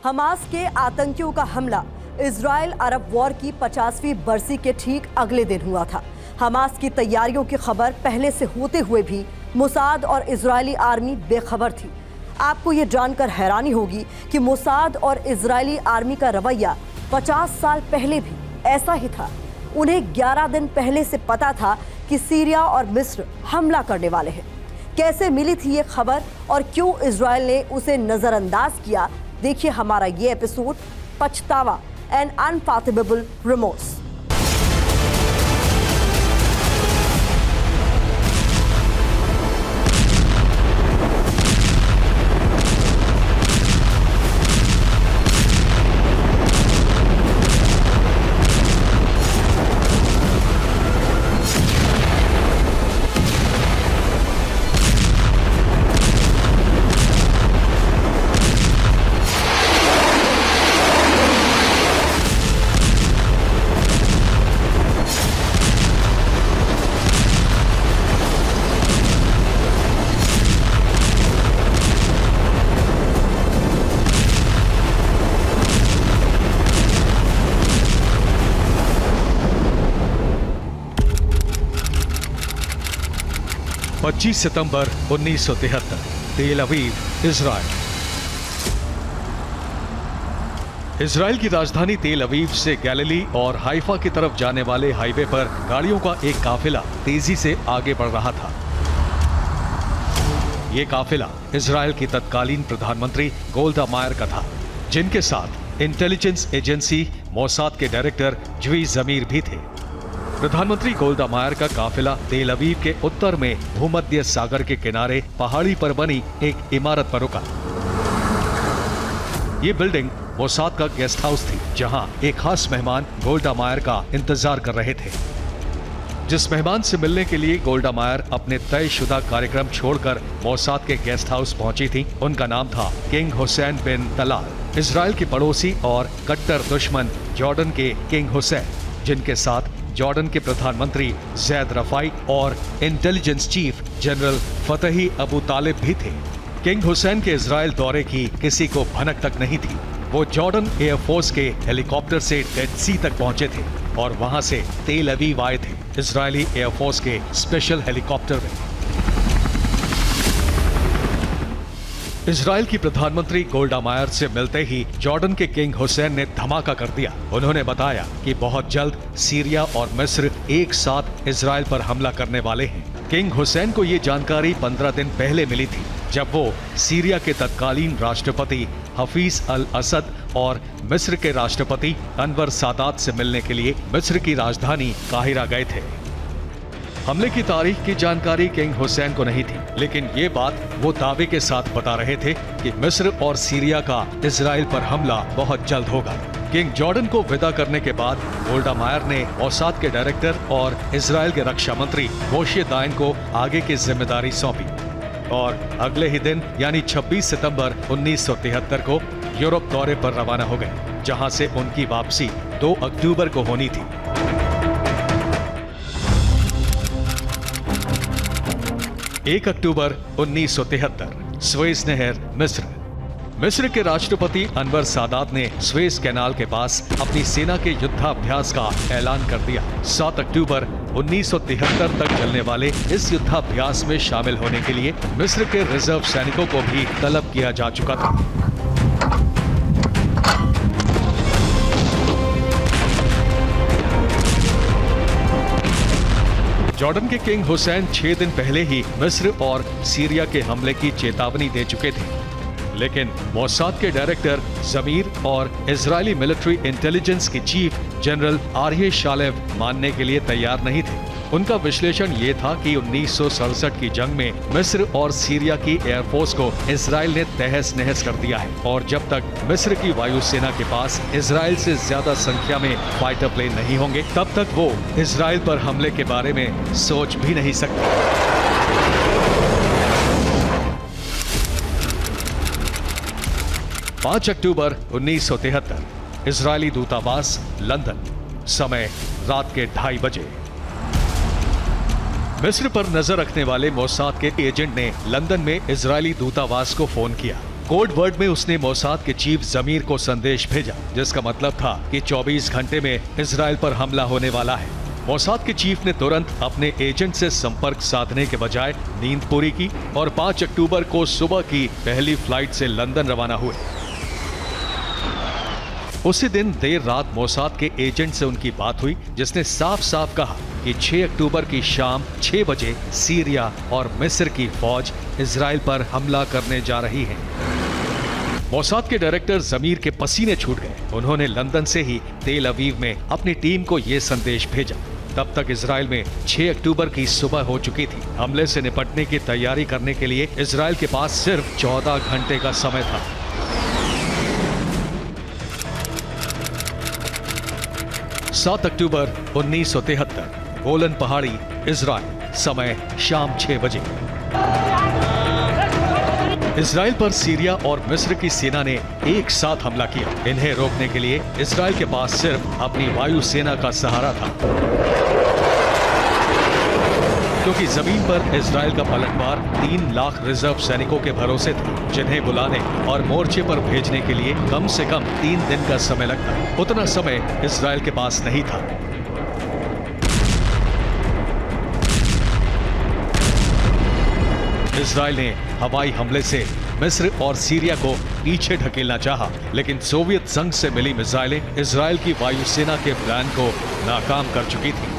Hamas के आतंकियों का हमला इजराइल अरब वॉर की 50वीं बरसी के ठीक अगले दिन हुआ था। हमास की तैयारियों की खबर पहले से होते हुए भी मोसाद और इजरायली आर्मी बेखबर थी। आपको ये जानकर हैरानी होगी कि मोसाद और इजरायली आर्मी का रवैया 50 साल पहले भी ऐसा ही था। उन्हें 11 दिन पहले से पता था कि सीरिया और मिस्र हमला करने वाले हैं। कैसे मिली थी ये खबर और क्यों इजराइल ने उसे नजरअंदाज किया, देखिए हमारा ये एपिसोड पछतावा एंड अनफॉरगेटेबल रिमोर्स। पच्चीस सितंबर 1973, तेल अवीव, इजराइल। इजराइल की राजधानी तेल अवीव से गैलिली और हाइफा की तरफ जाने वाले हाईवे पर गाड़ियों का एक काफिला तेजी से आगे बढ़ रहा था। ये काफिला इजराइल की तत्कालीन प्रधानमंत्री गोल्डा मायर का था, जिनके साथ इंटेलिजेंस एजेंसी मोसाद के डायरेक्टर ज्वी जमीर भी थे। प्रधानमंत्री गोल्डा मायर का काफिला तेल अवीव के उत्तर में भूमध्य सागर के किनारे पहाड़ी पर बनी एक इमारत पर रुका। ये बिल्डिंग मोसाद का गेस्ट हाउस थी, जहां एक खास मेहमान गोल्डा मायर का इंतजार कर रहे थे। जिस मेहमान से मिलने के लिए गोल्डा मायर अपने तयशुदा कार्यक्रम छोड़कर मोसाद के गेस्ट हाउस पहुंची थी, उनका नाम था किंग हुसैन बिन तलाल, इजराइल के पड़ोसी और कट्टर दुश्मन जॉर्डन के किंग हुसैन, जिनके साथ जॉर्डन के प्रधानमंत्री जैद रफाई और इंटेलिजेंस चीफ जनरल फतही अबू तालिब भी थे। किंग हुसैन के इजराइल दौरे की किसी को भनक तक नहीं थी। वो जॉर्डन एयरफोर्स के हेलीकॉप्टर से डेड सी तक पहुंचे थे और वहां से तेल अवीव आए थे इजरायली एयरफोर्स के स्पेशल हेलीकॉप्टर में। इजराइल की प्रधानमंत्री गोल्डा मायर से मिलते ही जॉर्डन के किंग हुसैन ने धमाका कर दिया। उन्होंने बताया कि बहुत जल्द सीरिया और मिस्र एक साथ इजराइल पर हमला करने वाले हैं। किंग हुसैन को ये जानकारी 15 दिन पहले मिली थी, जब वो सीरिया के तत्कालीन राष्ट्रपति हफीज अल असद और मिस्र के राष्ट्रपति अनवर सादात से मिलने के लिए मिस्र की राजधानी काहिरा गए थे। हमले की तारीख की जानकारी किंग हुसैन को नहीं थी, लेकिन ये बात वो दावे के साथ बता रहे थे कि मिस्र और सीरिया का इजराइल पर हमला बहुत जल्द होगा। किंग जॉर्डन को विदा करने के बाद गोल्डा मायर ने मोसाद के डायरेक्टर और इजराइल के रक्षा मंत्री मोशे दायन को आगे की जिम्मेदारी सौंपी और अगले ही दिन यानी 26 सितंबर 1973 को यूरोप दौरे पर रवाना हो गए, जहां से उनकी वापसी 2 अक्टूबर को होनी थी। 1 अक्टूबर 1973, स्वेज नहर, मिस्र के राष्ट्रपति अनवर सादात ने स्वेज कैनाल के पास अपनी सेना के युद्धाभ्यास का ऐलान कर दिया। 7 अक्टूबर 1973 तक चलने वाले इस युद्धाभ्यास में शामिल होने के लिए मिस्र के रिजर्व सैनिकों को भी तलब किया जा चुका था। जॉर्डन के किंग हुसैन 6 दिन पहले ही मिस्र और सीरिया के हमले की चेतावनी दे चुके थे, लेकिन मोसाद के डायरेक्टर जमीर और इजरायली मिलिट्री इंटेलिजेंस की चीफ जनरल आर्ये शालेव मानने के लिए तैयार नहीं थे। उनका विश्लेषण ये था कि 1967 की जंग में मिस्र और सीरिया की एयरफोर्स को इजराइल ने तहस नहस कर दिया है और जब तक मिस्र की वायुसेना के पास इजराइल से ज्यादा संख्या में फाइटर प्लेन नहीं होंगे, तब तक वो इजराइल पर हमले के बारे में सोच भी नहीं सकते। 5 अक्टूबर 1973, इजरायली दूतावास, लंदन, समय रात के 2:30 बजे। मिस्र पर नजर रखने वाले मोसाद के एजेंट ने लंदन में इजरायली दूतावास को फोन किया कोड वर्ड में उसने मोसाद के चीफ जमीर को संदेश भेजा, जिसका मतलब था कि 24 घंटे में इजराइल पर हमला होने वाला है। मोसाद के चीफ ने तुरंत अपने एजेंट से संपर्क साधने के बजाय नींद पूरी की और 5 अक्टूबर को सुबह की पहली फ्लाइट से लंदन रवाना हुए। उसी दिन देर रात मोसाद के एजेंट से उनकी बात हुई, जिसने साफ साफ कहा कि 6 अक्टूबर की शाम 6 बजे सीरिया और मिस्र की फौज इजराइल पर हमला करने जा रही है। मोसाद के डायरेक्टर जमीर के पसीने छूट गए। उन्होंने लंदन से ही तेल अवीव में अपनी टीम को यह संदेश भेजा। तब तक इजराइल में 6 अक्टूबर की सुबह हो चुकी थी। हमले से निपटने की तैयारी करने के लिए इजराइल के पास सिर्फ 14 घंटे का समय था। सात अक्टूबर 1973, गोलन पहाड़ी, इजराइल, समय शाम 6 बजे। इजराइल पर सीरिया और मिस्र की सेना ने एक साथ हमला किया। इन्हें रोकने के लिए इजराइल के पास सिर्फ अपनी वायु सेना का सहारा था, क्योंकि जमीन पर इजराइल का पलटवार 3 लाख रिजर्व सैनिकों के भरोसे था, जिन्हें बुलाने और मोर्चे पर भेजने के लिए कम से कम 3 दिन का समय लगता। उतना समय इजराइल के पास नहीं था। इजराइल ने हवाई हमले से मिस्र और सीरिया को पीछे ढकेलना चाहा, लेकिन सोवियत संघ से मिली मिसाइलें इजराइल की वायुसेना के प्लान को नाकाम कर चुकी थी।